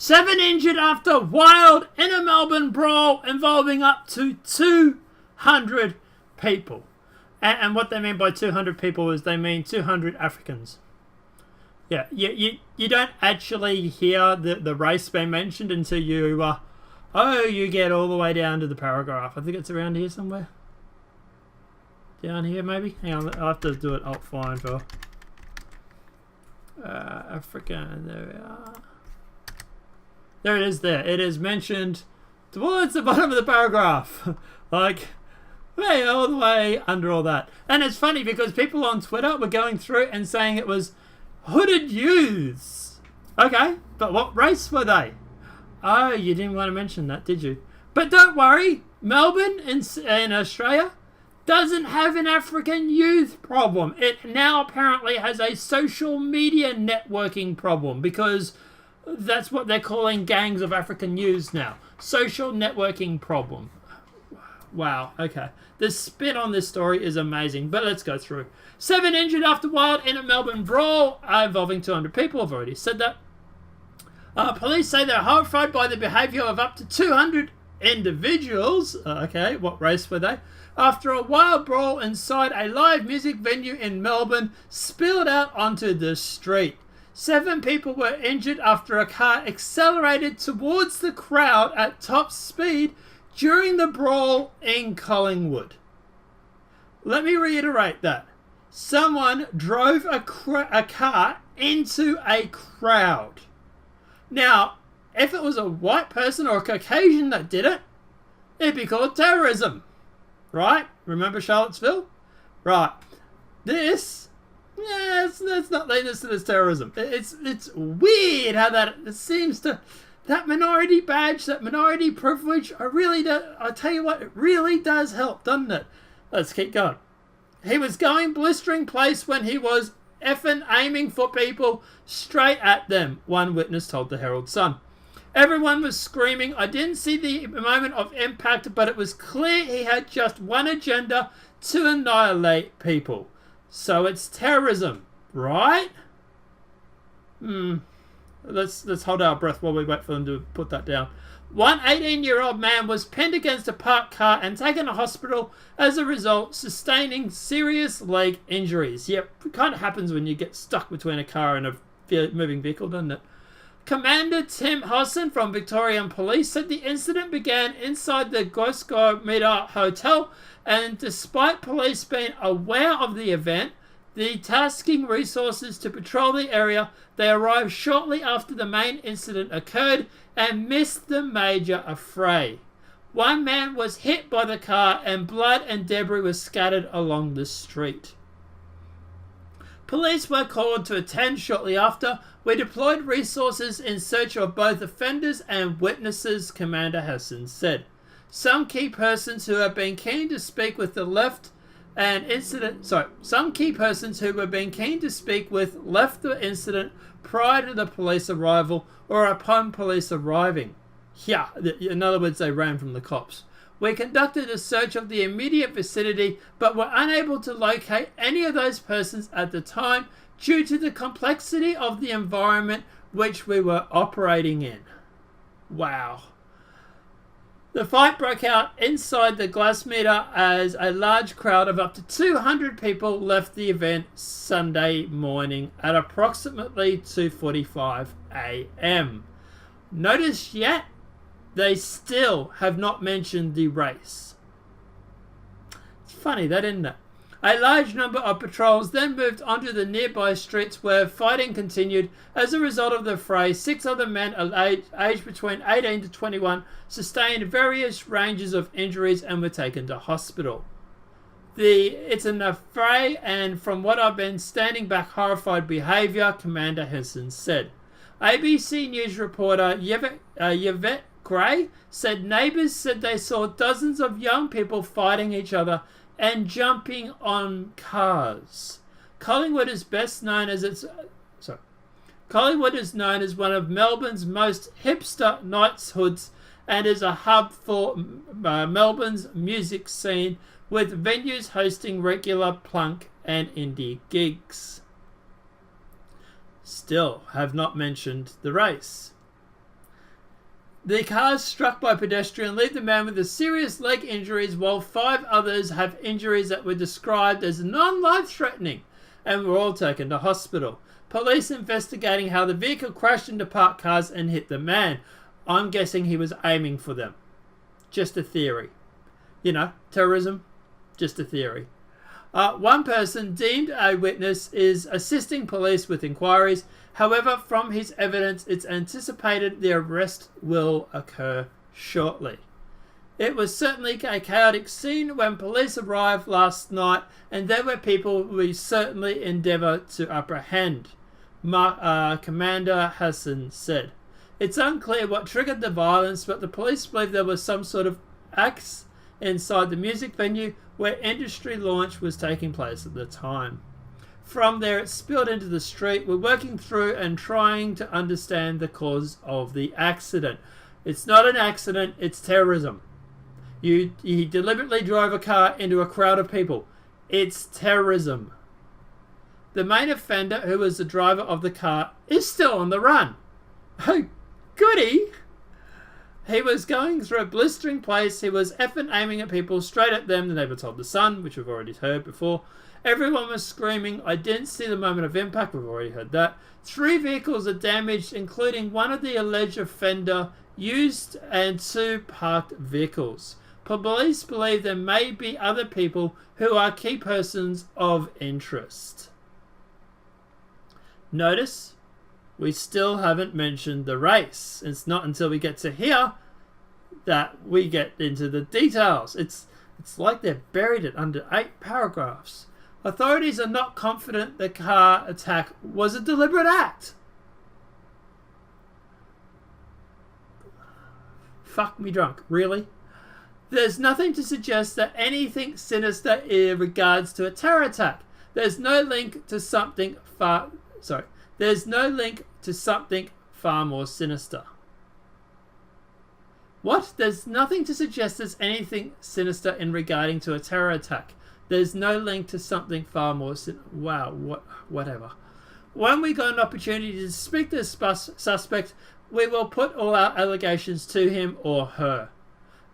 7 injured after wild inner Melbourne brawl involving up to 200 people. And what they mean by 200 people is they mean 200 Africans. Yeah, you don't actually hear the race being mentioned until you you get all the way down to the paragraph. I think it's around here somewhere. Down here maybe? Hang on, I'll have to do it alt find for Africa. There we are. There it is there. It is mentioned towards the bottom of the paragraph. Like, way all the way under all that. And it's funny because people on Twitter were going through and saying it was hooded youths. Okay, but what race were they? Oh, you didn't want to mention that, did you? But don't worry, Melbourne in Australia doesn't have an African youth problem. It now apparently has a social media networking problem because that's what they're calling gangs of African youths now. Social networking problem. Wow, okay. The spin on this story is amazing, but let's go through. 7 injured after wild in a Melbourne brawl involving 200 people. I've already said that. Police say they're horrified by the behaviour of up to 200 individuals. Okay, what race were they? After a wild brawl inside a live music venue in Melbourne spilled out onto the street. 7 people were injured after a car accelerated towards the crowd at top speed during the brawl in Collingwood. Let me reiterate that. Someone drove a car into a crowd. Now, if it was a white person or a Caucasian that did it, it'd be called terrorism. Right? Remember Charlottesville? Right. This, yeah, it's not listed as terrorism. It's weird how that it seems to... That minority badge, that minority privilege, I tell you what, it really does help, doesn't it? Let's keep going. He was going blistering place when he was effing aiming for people straight at them, one witness told the Herald Sun. Everyone was screaming. I didn't see the moment of impact, but it was clear he had just one agenda: to annihilate people. So it's terrorism, right? Let's hold our breath while we wait for them to put that down. One 18-year-old man was pinned against a parked car and taken to hospital as a result, sustaining serious leg injuries. Yep, it kind of happens when you get stuck between a car and a moving vehicle, doesn't it? Commander Tim Hosson from Victorian Police said the incident began inside the Discontent Hotel, and despite police being aware of the event, the tasking resources to patrol the area, they arrived shortly after the main incident occurred and missed the major affray. One man was hit by the car and blood and debris was scattered along the street. Police were called to attend shortly after. We deployed resources in search of both offenders and witnesses, Commander Hassan said. Some key persons who have been keen to speak with the left some key persons who were being keen to speak with left the incident prior to the police arrival or upon police arriving. Yeah, in other words, they ran from the cops. We conducted a search of the immediate vicinity, but were unable to locate any of those persons at the time due to the complexity of the environment which we were operating in. Wow. The fight broke out inside the Glassmeter as a large crowd of up to 200 people left the event Sunday morning at approximately 2:45 a.m. Notice yet, they still have not mentioned the race. It's funny that, isn't it? A large number of patrols then moved onto the nearby streets where fighting continued. As a result of the fray, 6 other men aged between 18 to 21 sustained various ranges of injuries and were taken to hospital. It's an affray, and from what I've been standing back horrified behaviour, Commander Henson said. ABC News reporter Yvette Gray said neighbours said they saw dozens of young people fighting each other and jumping on cars. Collingwood is known as one of Melbourne's most hipster nighthoods and is a hub for Melbourne's music scene, with venues hosting regular plunk and indie gigs. Still have not mentioned the race. The cars struck by pedestrian leave the man with the serious leg injuries, while 5 others have injuries that were described as non-life-threatening and were all taken to hospital. Police investigating how the vehicle crashed into parked cars and hit the man. I'm guessing he was aiming for them. Just a theory. You know, terrorism, just a theory. One person deemed a witness is assisting police with inquiries. However, from his evidence, it's anticipated the arrest will occur shortly. It was certainly a chaotic scene when police arrived last night, and there were people we certainly endeavour to apprehend, Commander Hassan said. It's unclear what triggered the violence, but the police believe there was some sort of acts inside the music venue where industry launch was taking place at the time. From there, it spilled into the street. We're working through and trying to understand the cause of the accident. It's not an accident, it's terrorism. He deliberately drove a car into a crowd of people. It's terrorism. The main offender, who was the driver of the car, is still on the run. Oh, goody! He was going through a blistering place. He was effing aiming at people, straight at them, the neighbour told The Sun, which we've already heard before. Everyone was screaming. I didn't see the moment of impact. We've already heard that. 3 vehicles are damaged, including one of the alleged offender used and 2 parked vehicles. Police believe there may be other people who are key persons of interest. Notice, we still haven't mentioned the race. It's not until we get to here that we get into the details. It's like they've buried it under 8 paragraphs. Authorities are not confident the car attack was a deliberate act. Fuck me drunk. Really? There's nothing to suggest that anything sinister in regards to a terror attack. There's no link to something far... There's no link to something far more sinister. What? There's nothing to suggest there's anything sinister in regarding to a terror attack. There's no link to something far more wow, whatever. When we got an opportunity to speak to the suspect, we will put all our allegations to him or her.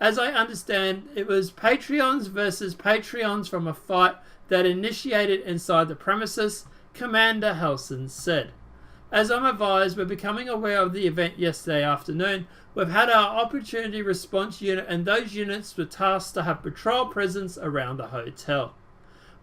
As I understand, it was Patreons versus Patreons from a fight that initiated inside the premises, Commander Helson said. As I'm advised, we're becoming aware of the event yesterday afternoon. We've had our opportunity response unit, and those units were tasked to have patrol presence around the hotel.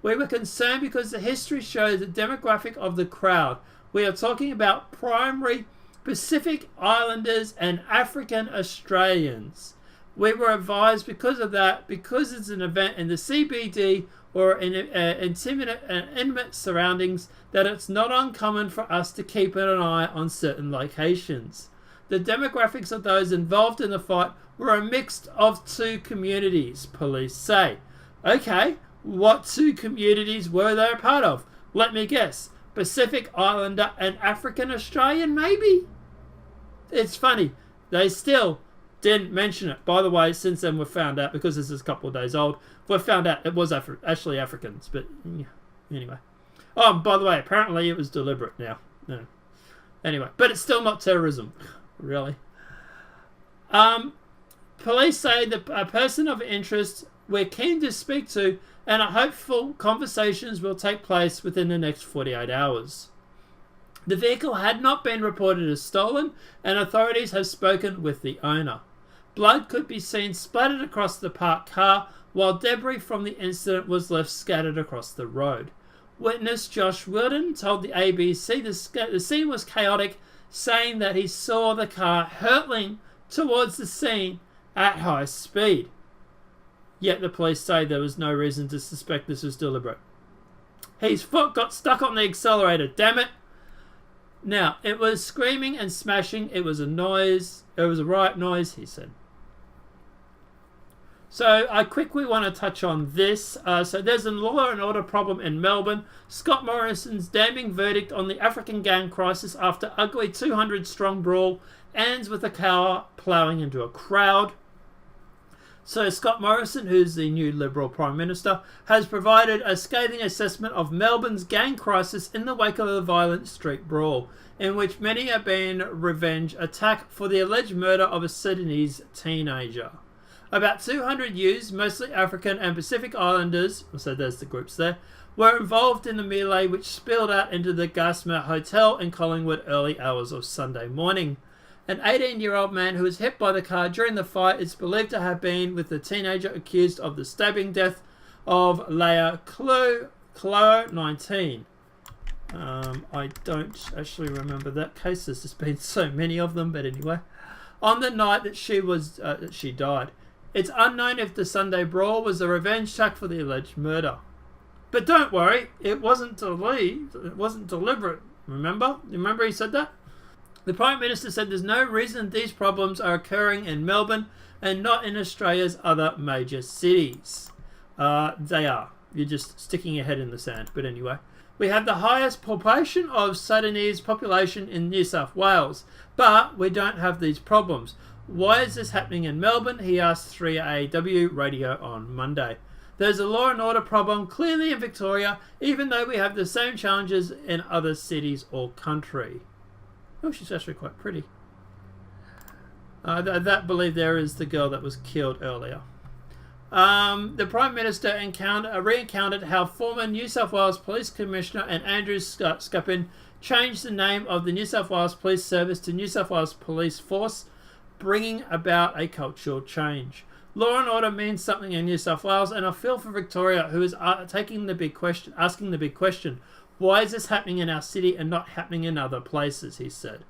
We were concerned because the history shows the demographic of the crowd. We are talking about primary Pacific Islanders and African Australians. We were advised because of that, because it's an event in the CBD or in intimate surroundings, that it's not uncommon for us to keep an eye on certain locations. The demographics of those involved in the fight were a mix of 2 communities, police say. Okay, what 2 communities were they a part of? Let me guess. Pacific Islander and African Australian, maybe? It's funny. They still didn't mention it. By the way, since then we've found out, because this is a couple of days old, we've found out it was actually Africans. But anyway. Oh, by the way, apparently it was deliberate now. No. Anyway, but it's still not terrorism. Really. Police say that a person of interest we're keen to speak to, and are hopeful conversations will take place within the next 48 hours. The vehicle had not been reported as stolen, and authorities have spoken with the owner. Blood could be seen splattered across the parked car, while debris from the incident was left scattered across the road. Witness Josh Wilden told the ABC the scene was chaotic, saying that he saw the car hurtling towards the scene at high speed. Yet the police say there was no reason to suspect this was deliberate. His foot got stuck on the accelerator, damn it! Now, it was screaming and smashing. It was a noise. It was a riot noise, he said. So I quickly want to touch on this. So there's a law and order problem in Melbourne. Scott Morrison's damning verdict on the African gang crisis after ugly 200-strong brawl ends with a car ploughing into a crowd. So Scott Morrison, who's the new Liberal Prime Minister, has provided a scathing assessment of Melbourne's gang crisis in the wake of a violent street brawl, in which many are being revenge attack for the alleged murder of a Sudanese teenager. About 200 youths, mostly African and Pacific Islanders, so there's the groups there, were involved in the melee which spilled out into the Gasmer Hotel in Collingwood early hours of Sunday morning. An 18-year-old man who was hit by the car during the fight is believed to have been with the teenager accused of the stabbing death of Leah Clow, 19. I don't actually remember that case. There's just been so many of them, but anyway. On the night that she died. It's unknown if the Sunday brawl was a revenge attack for the alleged murder. But don't worry, it wasn't deliberate. Remember he said that? The Prime Minister said there's no reason these problems are occurring in Melbourne and not in Australia's other major cities. They are. You're just sticking your head in the sand. But anyway. We have the highest proportion of Sudanese population in New South Wales, but we don't have these problems. Why is this happening in Melbourne? He asked 3AW radio on Monday. There's a law and order problem clearly in Victoria, even though we have the same challenges in other cities or country. Oh, she's actually quite pretty. That believe there is the girl that was killed earlier. The Prime Minister re-encountered how former New South Wales Police Commissioner and Andrew Scuppin changed the name of the New South Wales Police Service to New South Wales Police Force, bringing about a cultural change. Law and order means something in New South Wales, and I feel for Victoria, who is asking the big question, why is this happening in our city and not happening in other places, he said.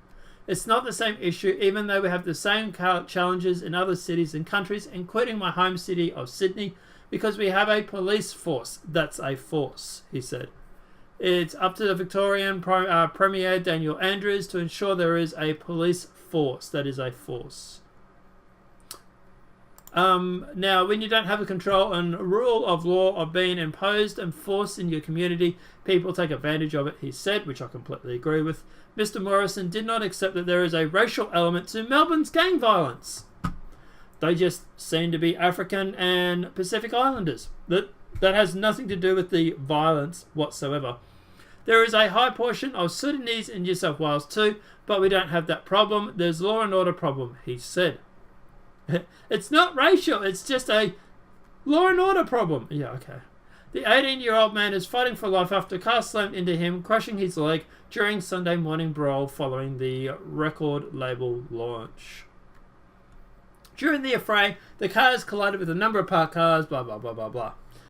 It's not the same issue, even though we have the same challenges in other cities and countries, including my home city of Sydney, because we have a police force. That's a force, he said. It's up to the Victorian Premier Daniel Andrews to ensure there is a police force. That is a force. Now, when you don't have the control and rule of law of being imposed and forced in your community, people take advantage of it, he said, which I completely agree with. Mr. Morrison did not accept that there is a racial element to Melbourne's gang violence. They just seem to be African and Pacific Islanders. That has nothing to do with the violence whatsoever. There is a high portion of Sudanese in New South Wales too, but we don't have that problem. There's law and order problem, he said. It's not racial, it's just a law and order problem. Yeah, okay. The 18-year-old man is fighting for life after a car slammed into him, crushing his leg during Sunday morning brawl following the record label launch. During the affray, the cars collided with a number of parked cars, blah, blah, blah, blah, blah.